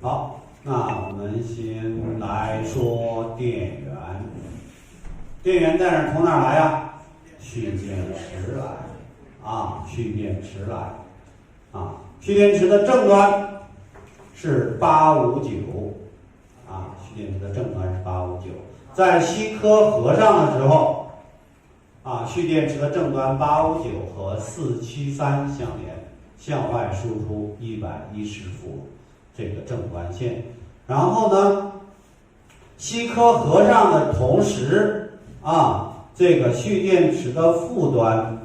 好，那我们先来说电源。电源在哪儿？从哪儿来呀？蓄电池来啊，蓄电池来啊。蓄电池的正端是859啊，蓄电池的正端是859。在锡科合上的时候啊，蓄电池的正端859和473相连，向外输出110伏这个正端线。然后呢，锡科合上的同时啊，这个蓄电池的负端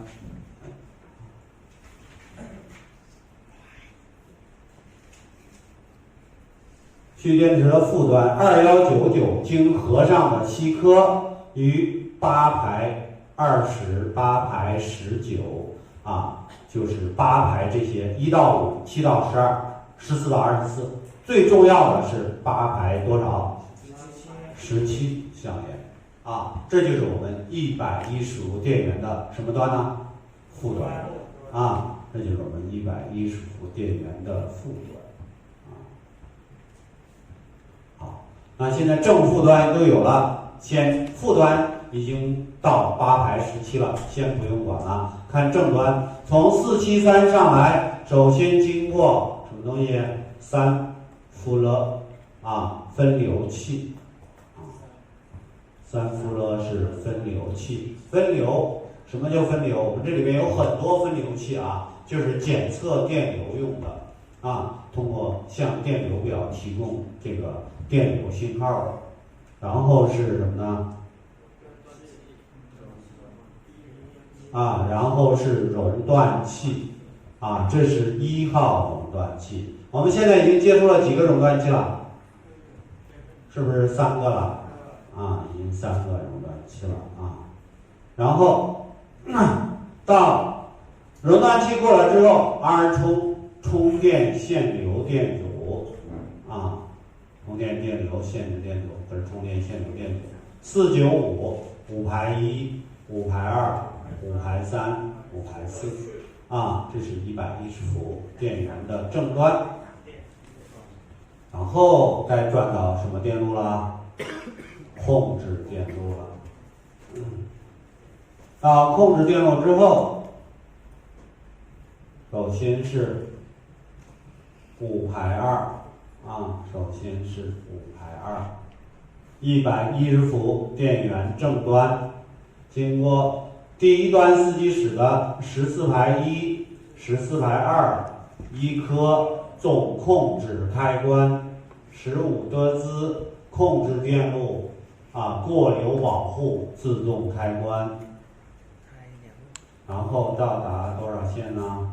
蓄电池的负端2199经合上的锡科与8排20、8排19啊，就是8排这些1到5、7到12、14到24，最重要的是8排多少？17相连啊，这就是我们110伏电源的什么端呢？负端啊，这就是我们110伏电源的负端啊。好，那现在正负端都有了，负端已经到8排17了，先不用管了。看正端，从473上来，首先经过什么东西？3伏勒啊，分流器啊，3伏勒是分流器。分流什么叫分流？我们这里面有很多分流器啊，就是检测电流用的啊，通过向电流表提供这个电流信号的。然后是什么呢？啊，然后是熔断器啊，这是1号熔断器。我们现在已经接触了几个熔断器了？是不是3个了？啊，已经3个熔断器了啊。然后到熔断器过了之后，R 充电线流电阻啊，充电电流限制电阻或者充电线流电阻，495 5排1、5排2、5排3、5排4啊，这是110伏电源的正端。然后该转到什么电路了？控制电路了。到控制电路之后，首先是5排2啊，首先是5排2，110伏电源正端，经过第一端四极室的14排1、14排2，1颗总控制开关，15德兹控制电路啊，过流保护自动开关，然后到达多少线呢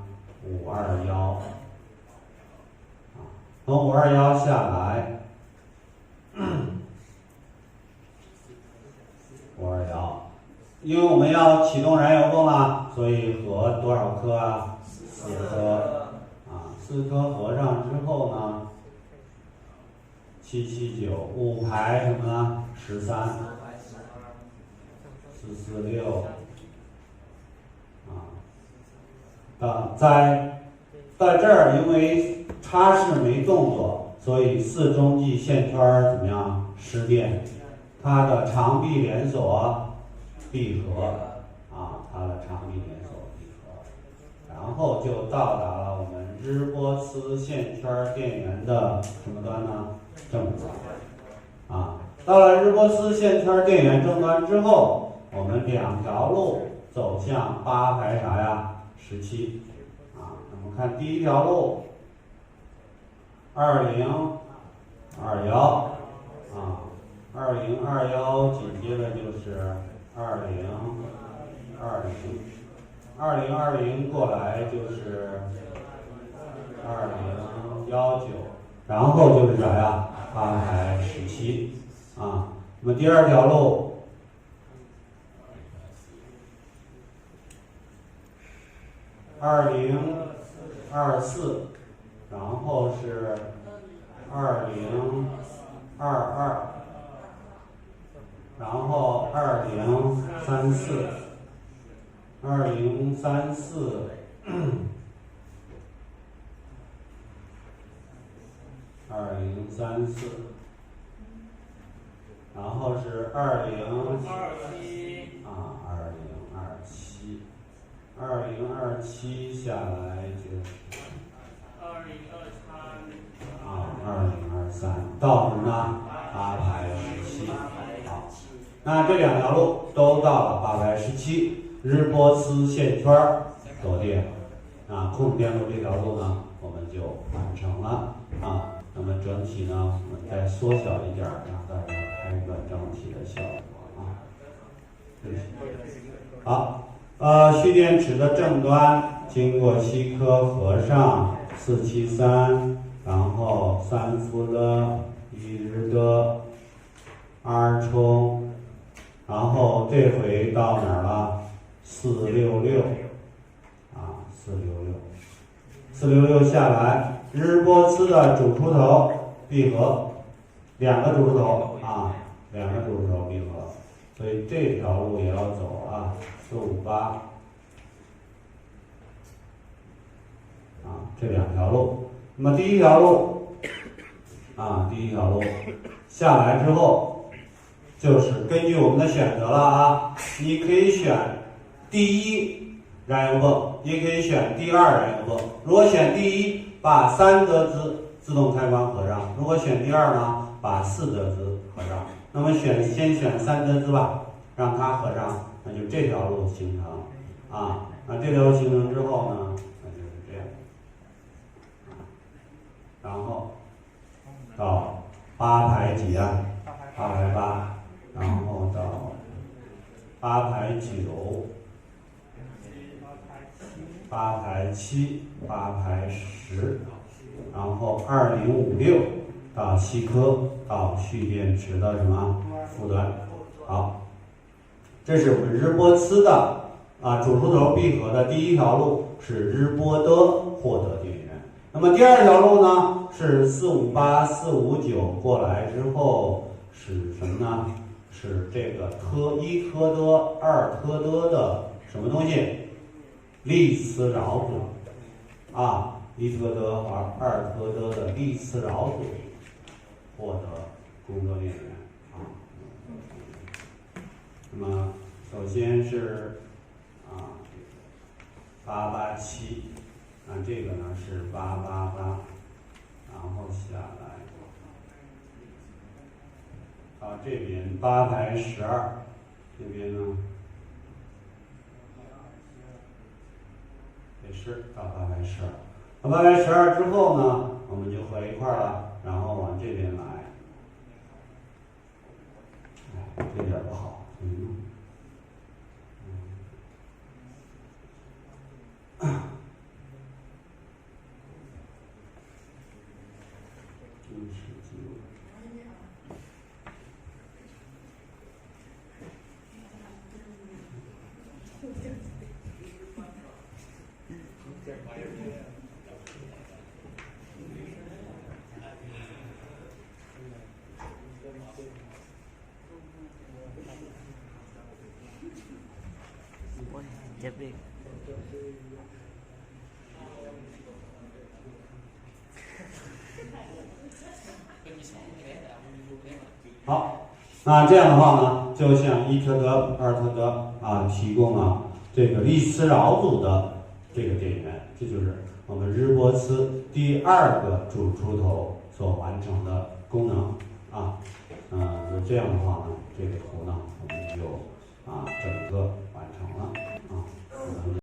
？521啊，从521下来，521，因为我们要启动燃油泵了，所以合多少颗啊？4颗啊，4颗合上之后呢，779 5排什么呢？13 446啊，在这儿因为插式没动作，所以4中继线圈怎么样？失电，它的长臂连锁闭合啊，它的长臂连锁闭合，然后就到达了我们日波斯线圈电源的什么端呢？正端啊。到了日波斯线圈电源正端之后，我们2条路走向8排啥呀？17啊。我们看第一条路2021啊，2021紧接着就是2020过来就是2019，然后就是啥呀？8排17啊。那么第二条路2024，然后是2022，然后2034，2034 034，然后是2027下来就是2023到什么呢？817。好，那这两条路都到了817，日波斯线圈导电，控制电路这条路呢，我们就完成了啊。那么整体呢，我们再缩小一点，让大家看一个整体的效果啊。好，蓄电池的正端经过锡科合上473，然后3伏的1日的2冲，然后这回到哪儿了？466啊，466下来，日波斯的主出头闭合，两个主出头闭合，所以这条路也要走啊，458啊，这两条路。那么第一条路下来之后，就是根据我们的选择了啊，你可以选第一燃油泵，也可以选第二燃油泵。如果选第一，把3德兹自动开关合上；如果选第二呢，把4德兹合上。那么先选3德兹吧，让它合上，那就这条路形成啊。那这条路形成之后呢，那就是这样，然后到8排几啊？8排8，然后到8排9。8排7，8排10，然后2056到锡科到蓄电池的什么负端。好，这是我们日波斯的主出头闭合的第一条路，是日波的获得电源。那么第二条路呢，是458、459过来之后是什么呢？是这个1特的、2特的什么东西？利磁扰组1特的和2特的利磁扰组获得工作电源那么首先是887，这个呢是888，然后下来到这边8排12，这边呢也是到8排12。到8排12之后呢，我们就合一块了，然后往这边来。这点不好，好，那这样的话呢，就向1特德、2特德提供了这个利磁扰组的这个电源，这就是我们日波斯第二个主出头所完成的功能就这样的话呢，这个图呢，我们就整个